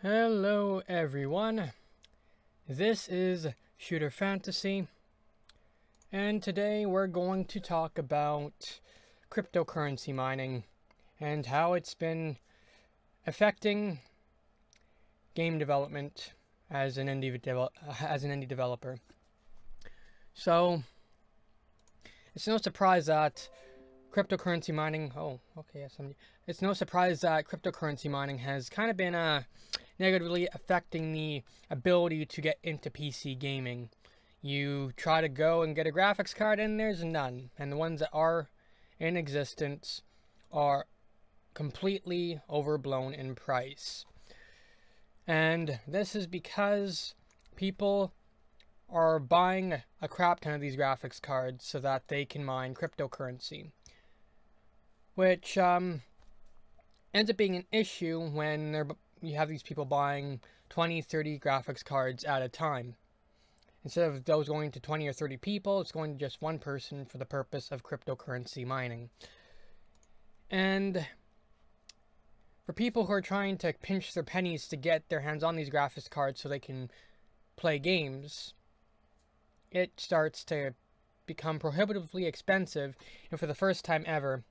Hello everyone, this is Shooter Fantasy, and today we're going to talk about cryptocurrency mining and how it's been affecting game development as an indie developer. So, it's no surprise that cryptocurrency mining, it's no surprise that cryptocurrency mining has kind of been negatively affecting the ability to get into PC gaming. You try to go and get a graphics card and there's none. And the ones that are in existence are completely overblown in price. And this is because people are buying a crap ton of these graphics cards so that they can mine cryptocurrency. Which ends up being an issue when you have these people buying 20, 30 graphics cards at a time. Instead of those going to 20 or 30 people, it's going to just one person for the purpose of cryptocurrency mining. And for people who are trying to pinch their pennies to get their hands on these graphics cards so they can play games, it starts to become prohibitively expensive. And for the first time ever,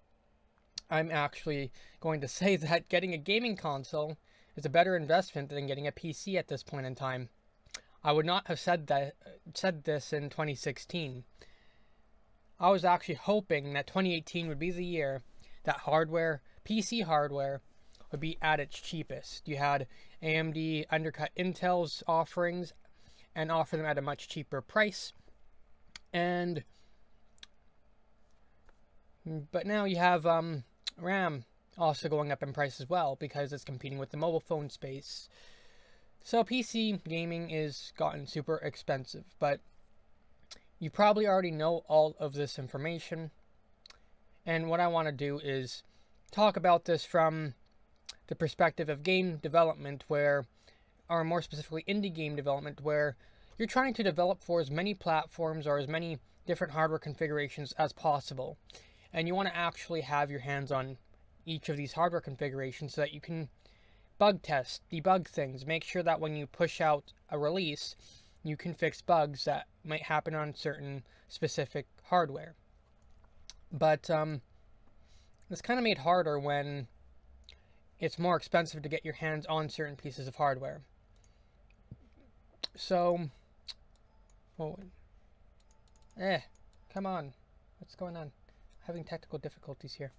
I'm actually going to say that getting a gaming console is a better investment than getting a PC at this point in time. I would not have said this in 2016. I was actually hoping that 2018 would be the year that PC hardware, would be at its cheapest. You had AMD undercut Intel's offerings and offer them at a much cheaper price. But now you have RAM also going up in price as well because it's competing with the mobile phone space. So PC gaming is gotten super expensive, but you probably already know all of this information. And what I want to do is talk about this from the perspective of game development, or more specifically indie game development, where you're trying to develop for as many platforms or as many different hardware configurations as possible. And you want to actually have your hands on each of these hardware configurations so that you can bug test, debug things, make sure that when you push out a release, you can fix bugs that might happen on certain specific hardware. But it's kind of made harder when it's more expensive to get your hands on certain pieces of hardware. So, come on, what's going on? Having technical difficulties here.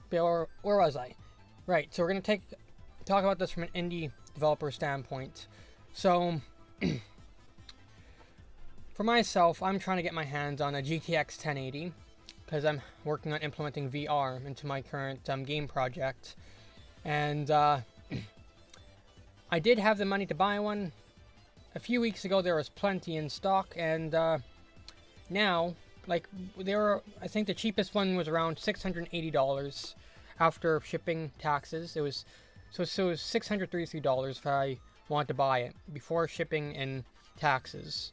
Where was I? Right, so we're going to talk about this from an indie developer standpoint. So, for myself, I'm trying to get my hands on a GTX 1080 because I'm working on implementing VR into my current game project. And I did have the money to buy one. A few weeks ago, there was plenty in stock, and now, I think the cheapest one was around $680 after shipping taxes. It was $633 if I wanted to buy it before shipping and taxes.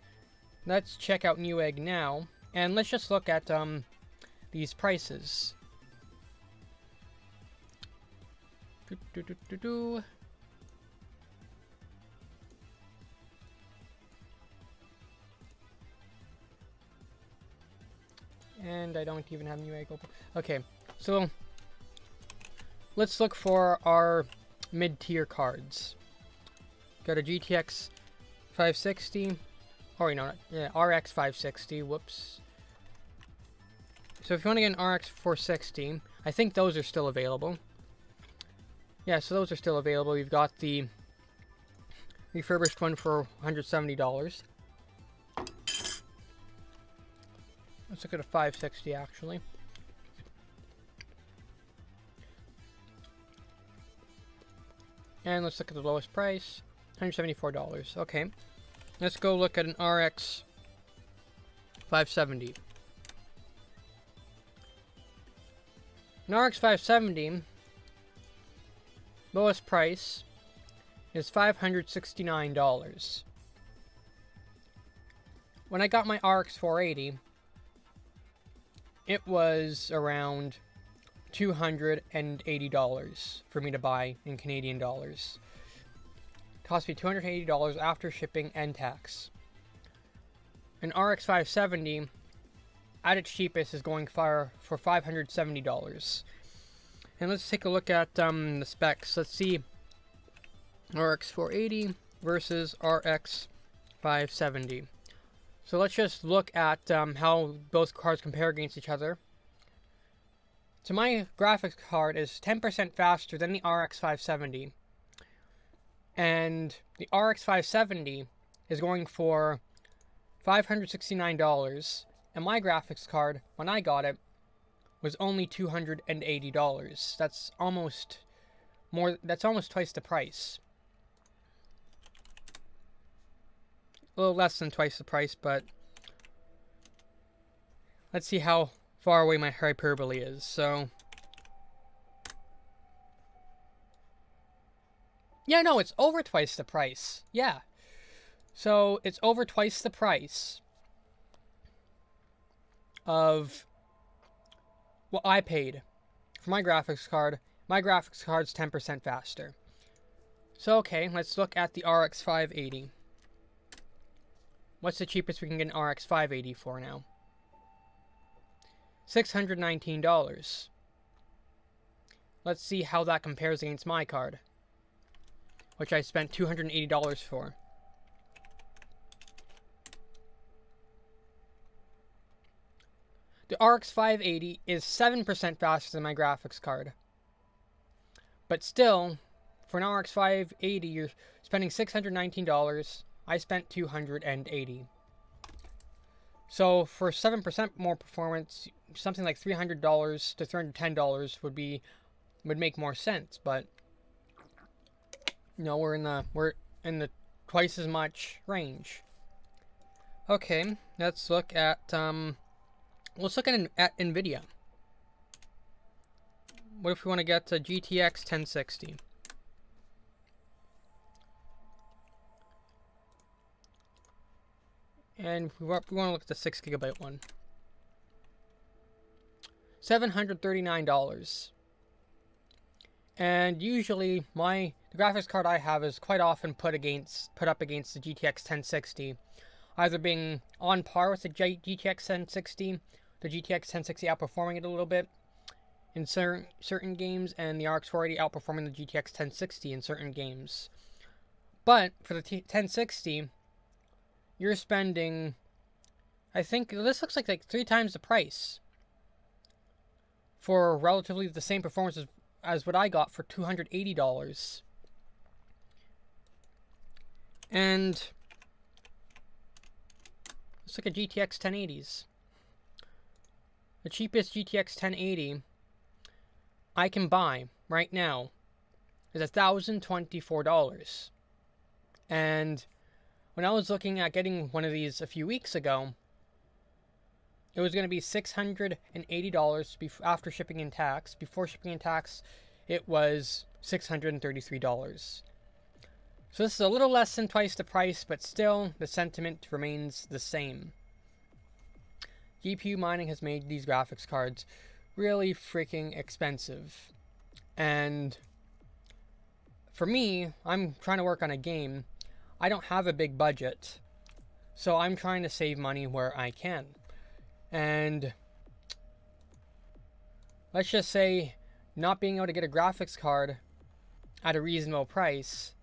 Let's check out Newegg now, and let's just look at these prices. And I don't even have Newegg open. Okay, so let's look for our mid-tier cards. Got a GTX 560. Oh, wait, no, RX 560. Whoops. So if you want to get an RX 460, I think those are still available. Yeah, so those are still available. You've got the refurbished one for $170. Let's look at a 560 actually. And let's look at the lowest price, $174. Okay. Let's go look at an RX 570. An RX 570, lowest price is $569. When I got my RX 480, it was around $280 for me to buy in Canadian dollars. It cost me $280 after shipping and tax. An RX 570 at its cheapest is going for $570. And let's take a look at the specs. Let's see RX 480 versus RX 570. So let's just look at how both cards compare against each other. So my graphics card is 10% faster than the RX 570. And the RX 570 is going for $569. And my graphics card, when I got it, was only $280. That's almost twice the price. A little less than twice the price, but let's see how far away my hyperbole is. So yeah, no, it's over twice the price. Yeah. So it's over twice the price of what I paid for my graphics card. My graphics card's 10% faster. So okay, let's look at the RX 580. What's the cheapest we can get an RX 580 for now? $619. Let's see how that compares against my card, which I spent $280 for. The RX 580 is 7% faster than my graphics card. But still, for an RX 580, you're spending $619. I spent $280. So for 7% more performance, something like $300 to $310 would make more sense. But no, we're in the twice as much range. Okay, let's look at NVIDIA. What if we want to get to GTX 1060? And we want to look at the 6GB one. $739. And usually the graphics card I have is quite often put up against the GTX 1060, either being on par with the GTX 1060, the GTX 1060 outperforming it a little bit in certain games, and the RX 480 outperforming the GTX 1060 in certain games. But for the 1060, you're spending, I think this looks like 3 times the price for relatively the same performance as what I got for $280. And let's look at GTX 1080s. The cheapest GTX 1080 I can buy right now is $1,024. And when I was looking at getting one of these a few weeks ago, it was going to be $680 after shipping and tax. Before shipping and tax, it was $633. So this is a little less than twice the price, but still, the sentiment remains the same. GPU mining has made these graphics cards really freaking expensive. And for me, I'm trying to work on a game. I don't have a big budget, so I'm trying to save money where I can. And let's just say not being able to get a graphics card at a reasonable price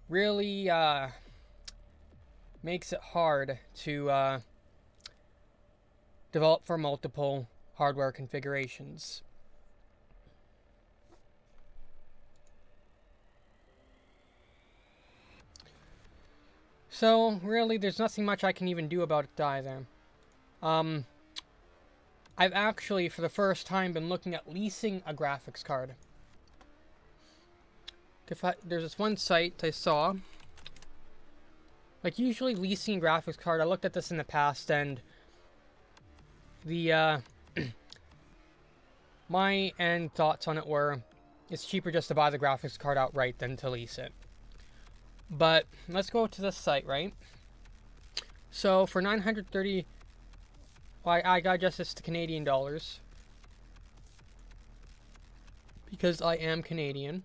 really makes it hard to develop for multiple hardware configurations. So really, there's nothing much I can even do about it either. I've actually, for the first time, been looking at leasing a graphics card. There's this one site I saw. Like, usually leasing a graphics card, I looked at this in the past, and the my end thoughts on it were, it's cheaper just to buy the graphics card outright than to lease it. But let's go to this site, right? So for 930, well, I got adjust this to Canadian dollars because I am Canadian.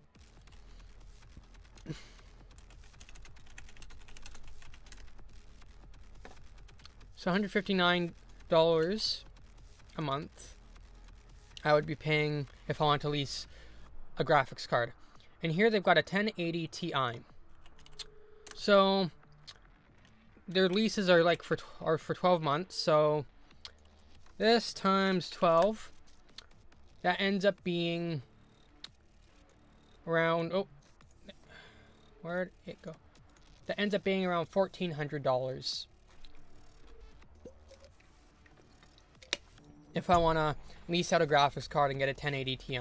So $159 a month I would be paying if I want to lease a graphics card. And here they've got a 1080 Ti. So their leases are like for 12 months. So this times 12, that ends up being around, oh, where'd it go? That ends up being around $1,400 if I want to lease out a graphics card and get a 1080 Ti.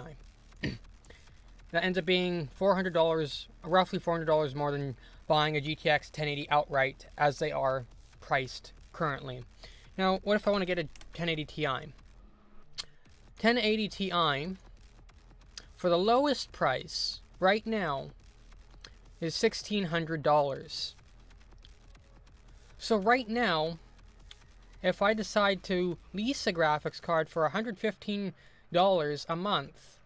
That ends up being $400, roughly $400 more than buying a GTX 1080 outright, as they are priced currently. Now, what if I want to get a 1080 Ti? 1080 Ti, for the lowest price right now, is $1,600. So right now, if I decide to lease a graphics card for $115 a month,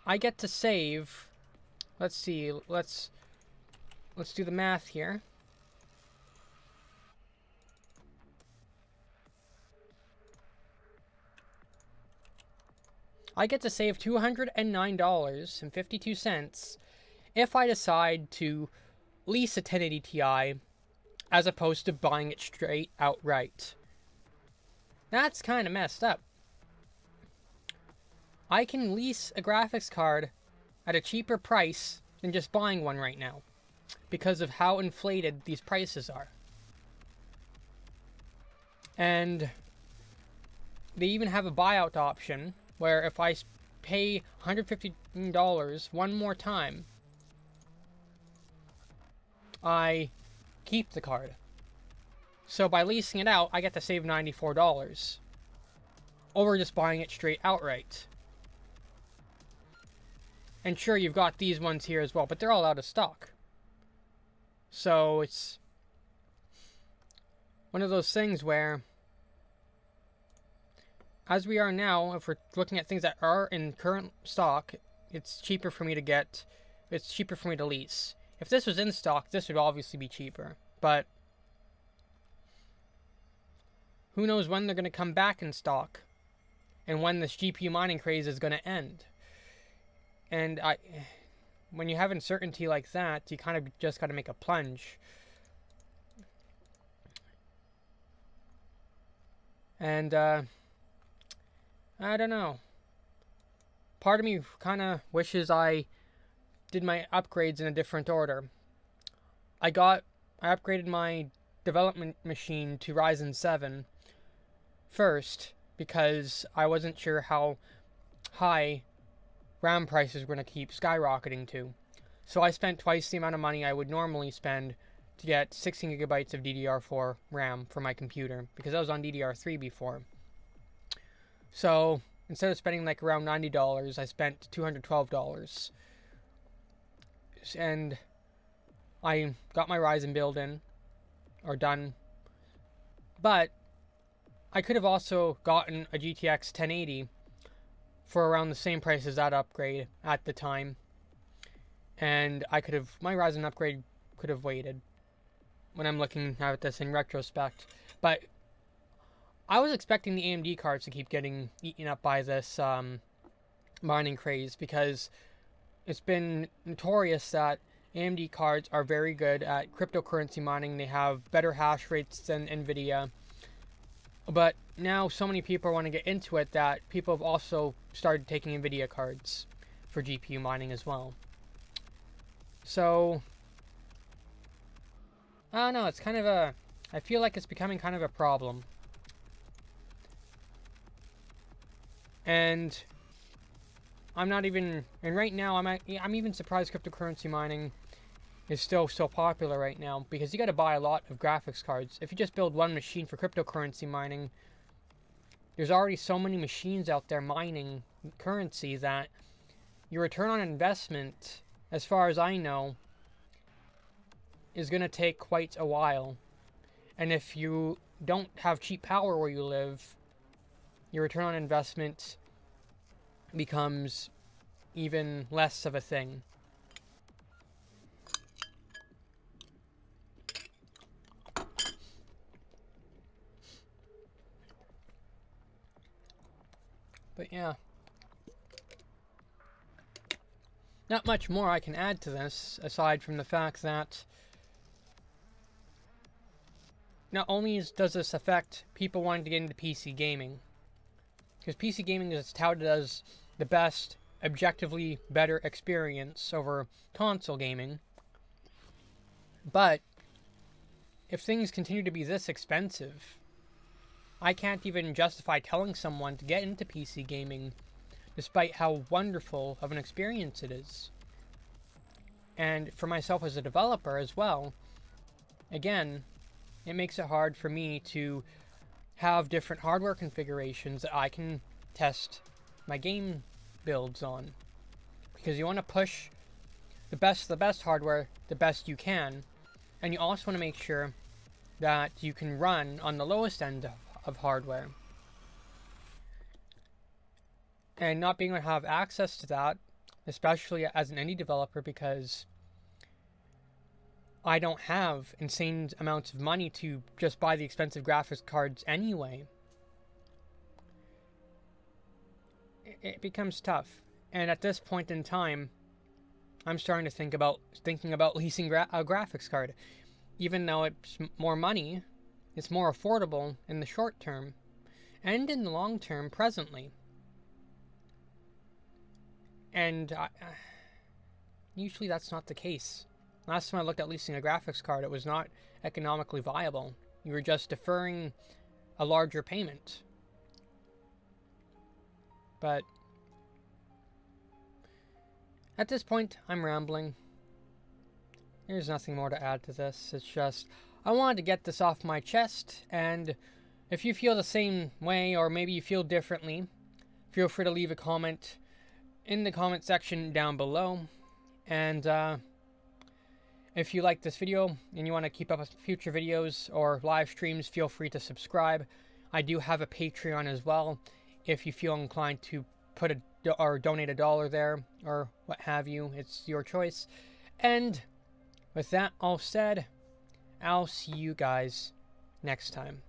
I get to save, let's see, let's do the math here. I get to save $209.52 if I decide to lease a 1080 Ti as opposed to buying it straight outright. That's kind of messed up. I can lease a graphics card at a cheaper price than just buying one right now because of how inflated these prices are. And they even have a buyout option where if I pay $150 one more time, I keep the card. So by leasing it out, I get to save $94 over just buying it straight outright. And sure, you've got these ones here as well, but they're all out of stock. So it's one of those things where, as we are now, if we're looking at things that are in current stock, it's cheaper for me to get, it's cheaper for me to lease. If this was in stock, this would obviously be cheaper. But who knows when they're going to come back in stock and when this GPU mining craze is going to end. And when you have uncertainty like that, you kind of just got to make a plunge. And I don't know. Part of me kind of wishes I did my upgrades in a different order. I upgraded my development machine to Ryzen 7 first because I wasn't sure how high RAM prices were going to keep skyrocketing to. So I spent twice the amount of money I would normally spend to get 16 gigabytes of DDR4 RAM for my computer because I was on DDR3 before. So instead of spending like around $90, I spent $212. And I got my Ryzen build in, or done. But I could have also gotten a GTX 1080 for around the same price as that upgrade at the time. And I could have, my Ryzen upgrade could have waited when I'm looking at this in retrospect. But I was expecting the AMD cards to keep getting eaten up by this mining craze because it's been notorious that AMD cards are very good at cryptocurrency mining. They have better hash rates than NVIDIA. But now so many people want to get into it that people have also started taking NVIDIA cards for GPU mining as well. So, I don't know, it's kind of a, I feel like it's becoming kind of a problem. And I'm not even, and right now I'm even surprised cryptocurrency mining is still so popular right now because you got to buy a lot of graphics cards. If you just build one machine for cryptocurrency mining, there's already so many machines out there mining currency that your return on investment, as far as I know, is going to take quite a while. And if you don't have cheap power where you live, your return on investment becomes even less of a thing. But yeah, not much more I can add to this, aside from the fact that not only does this affect people wanting to get into PC gaming, because PC gaming is touted as the best, objectively better experience over console gaming, but if things continue to be this expensive, I can't even justify telling someone to get into PC gaming, despite how wonderful of an experience it is. And for myself as a developer as well, again, it makes it hard for me to have different hardware configurations that I can test my game builds on. Because you want to push the best hardware the best you can, and you also want to make sure that you can run on the lowest end of hardware. And not being able to have access to that, especially as an indie developer, because I don't have insane amounts of money to just buy the expensive graphics cards anyway, it becomes tough. And at this point in time, I'm starting to thinking about leasing a graphics card. Even though it's more money, it's more affordable in the short term, and in the long term presently. And usually that's not the case. Last time I looked at leasing a graphics card, it was not economically viable. You were just deferring a larger payment. But at this point, I'm rambling. There's nothing more to add to this. It's just, I wanted to get this off my chest, and if you feel the same way, or maybe you feel differently, feel free to leave a comment in the comment section down below. And if you like this video and you want to keep up with future videos or live streams, feel free to subscribe. I do have a Patreon as well, if you feel inclined to put or donate $1 there, or what have you. It's your choice. And with that all said, I'll see you guys next time.